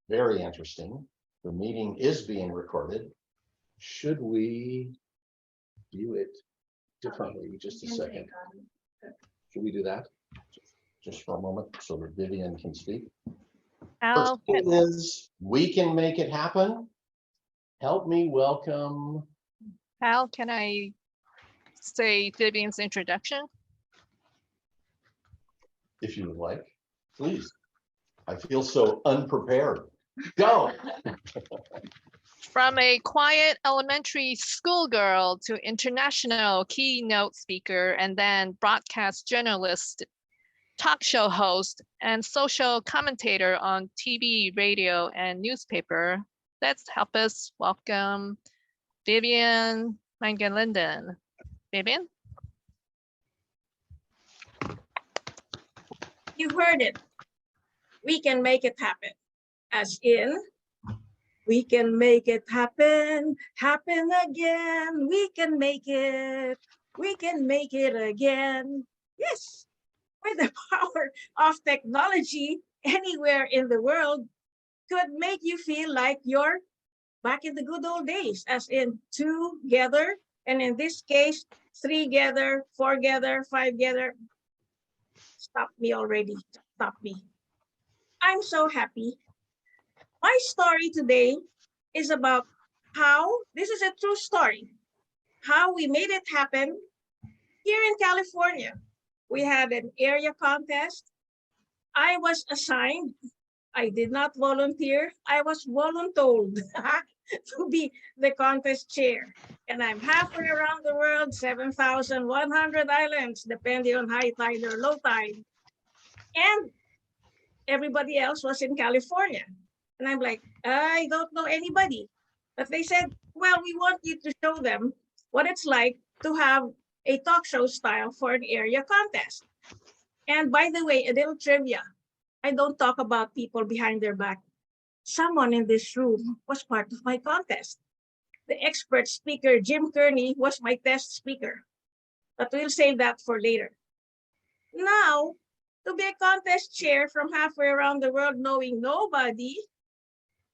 Very interesting. The meeting is being recorded. Should we view it differently? Just a second. Should we do that? Just for a moment so that Vivien can speak. First thing is, we can make it happen. Help me welcome. How can I say Vivien's introduction? If you would like, please. I feel so unprepared. Go. From a quiet elementary school girl to international keynote speaker and then broadcast journalist, talk show host, and social commentator on TV, radio, and newspaper, let's help us welcome Vivien Mangalindan. Vivien? You heard it. We can make it happen. As in, we can make it happen, happen again. We can make it again. Yes, with the power of technology, anywhere in the world could make you feel like you're back in the good old days, as in together, and in this case, 3 together, 4 together, 5 together. Stop me already, stop me. I'm so happy. My story today is about how, this is a true story, how we made it happen here in California. We had an area contest. I was assigned, I did not volunteer, I was voluntold to be the contest chair. And I'm halfway around the world, 7,100 islands, depending on high tide or low tide. And everybody else was in California. And I'm like, I don't know anybody. But they said, well, we want you to show them what it's like to have a talk show style for an area contest. And by the way, a little trivia. I don't talk about people behind their back. Someone in this room was part of my contest. The expert speaker, Jim Kearney, was my test speaker. But we'll save that for later. Now, to be a contest chair from halfway around the world knowing nobody,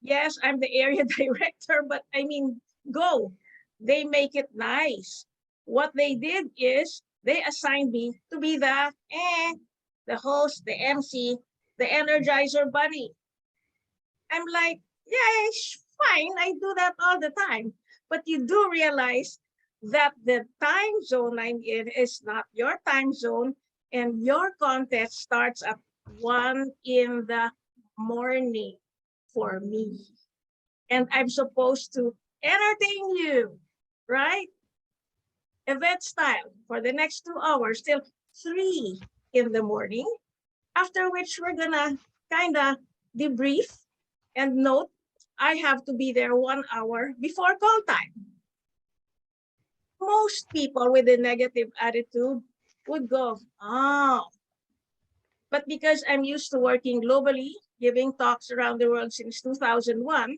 yes, I'm the area director, but I mean, go. They make it nice. What they did is they assigned me to be the host, the MC, the Energizer Bunny. I'm like, yeah, fine, I do that all the time. But you do realize that the time zone I'm in is not your time zone, and your contest starts at 1 in the morning for me. And I'm supposed to entertain you, right? Event style for the next 2 hours till 3 in the morning, after which we're gonna kind of debrief and note I have to be there 1 hour before call time. Most people with a negative attitude would go, oh. But because I'm used to working globally, giving talks around the world since 2001,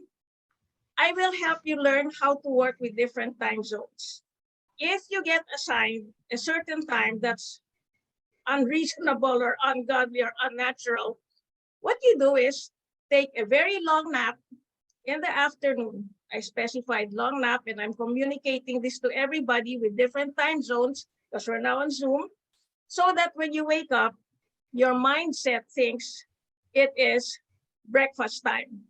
I will help you learn how to work with different time zones. If you get assigned a certain time that's unreasonable or ungodly or unnatural, what you do is take a very long nap in the afternoon. I specified long nap, and I'm communicating this to everybody with different time zones because we're now on Zoom, so that when you wake up, your mindset thinks it is breakfast time.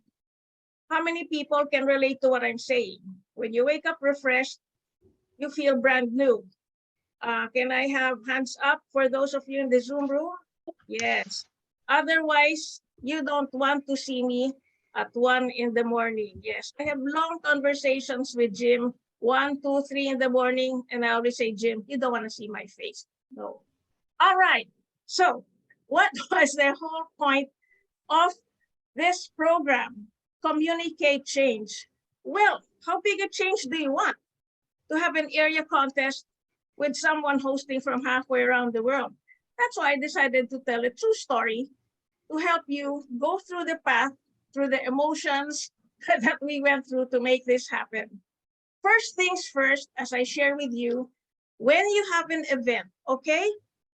How many people can relate to what I'm saying? When you wake up refreshed, you feel brand new. Can I have hands up for those of you in the Zoom room? Yes. Otherwise, you don't want to see me at 1 in the morning. Yes, I have long conversations with Jim, 1, 2, 3 in the morning, and I always say, Jim, you don't want to see my face. No. All right. So what was the whole point of this program? Communicate change. Well, how big a change do you want? To have an area contest with someone hosting from halfway around the world. That's why I decided to tell a true story to help you go through the path, through the emotions that we went through to make this happen. First things first, as I share with you, when you have an event, okay,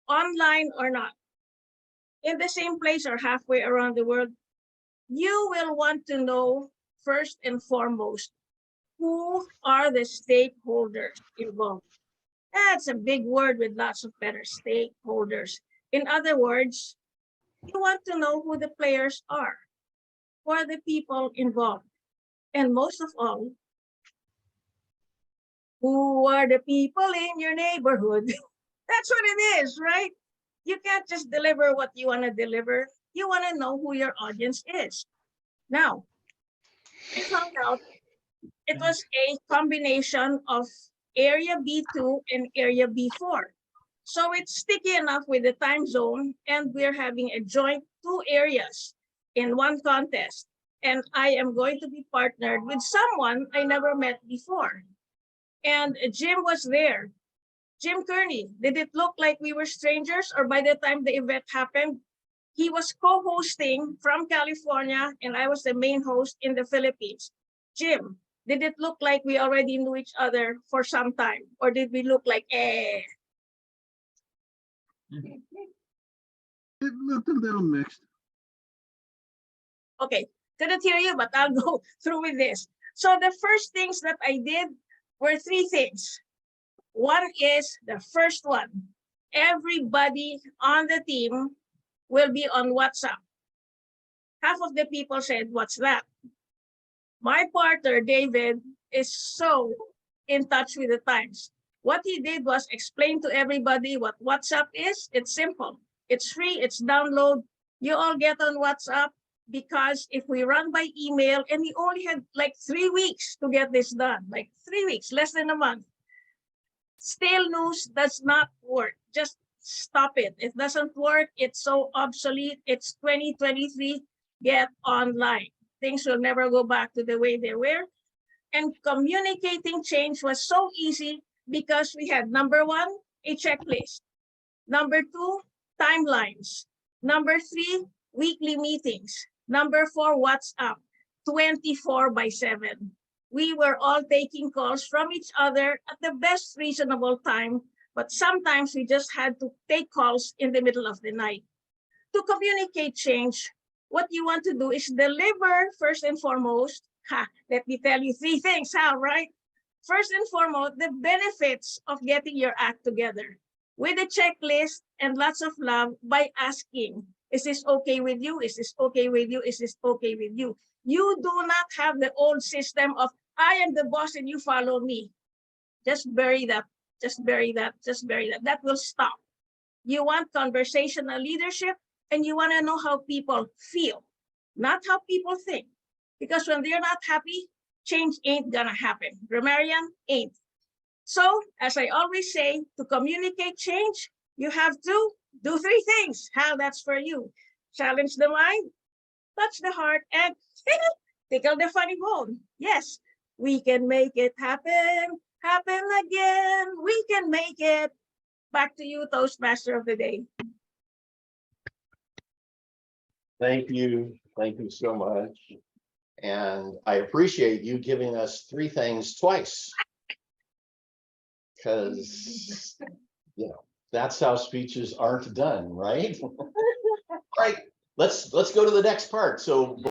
online or not, in the same place or halfway around the world, you will want to know first and foremost, who are the stakeholders involved? That's a big word with lots of letters, stakeholders. In other words, you want to know who the players are, who are the people involved. And most of all, who are the people in your neighborhood? That's what it is, right? You can't just deliver what you want to deliver. You want to know who your audience is. Now, I found out it was a combination of area B2 and area B4. So it's sticky enough with the time zone, and we're having a joint 2 areas in one contest. And I am going to be partnered with someone I never met before. And Jim was there. Jim Kearney, did it look like we were strangers, or by the time the event happened, he was co-hosting from California and I was the main host in the Philippines. Jim, did it look like we already knew each other for some time, or did we look like It looked a little mixed. Okay, couldn't hear you, but I'll go through with this. So the first things that I did were 3 things. One is the first one. Everybody on the team will be on WhatsApp. Half of the people said, "What's that?" My partner, David, is so in touch with the times. What he did was explain to everybody what WhatsApp is. It's simple. It's free. It's download. You all get on WhatsApp, because if we run by email, and we only had like 3 weeks to get this done, like 3 weeks, less than a month. Stale news does not work. Just stop it. It doesn't work. It's so obsolete. It's 2023. Get online. Things will never go back to the way they were. And communicating change was so easy because we had, number 1, a checklist. Number 2, timelines. Number 3, weekly meetings. Number 4, WhatsApp, 24/7. We were all taking calls from each other at the best reasonable time, but sometimes we just had to take calls in the middle of the night. To communicate change, what you want to do is deliver first and foremost. Let me tell you 3 things, right? First and foremost, the benefits of getting your act together with a checklist and lots of love by asking, is this okay with you? Is this okay with you? Is this okay with you? You do not have the old system of, I am the boss and you follow me. Just bury that, just bury that, just bury that. That will stop. You want conversational leadership, and you want to know how people feel, not how people think. Because when they're not happy, change ain't gonna happen. Grammarian, ain't. So, as I always say, to communicate change, you have to do 3 things. How that's for you. Challenge the mind, touch the heart, and tickle the funny bone. Yes, we can make it happen, happen again. We can make it. Back to you, Toastmaster of the day. Thank you. Thank you so much. And I appreciate you giving us 3 things twice. Because, that's how speeches aren't done, right? All right, let's go to the next part. So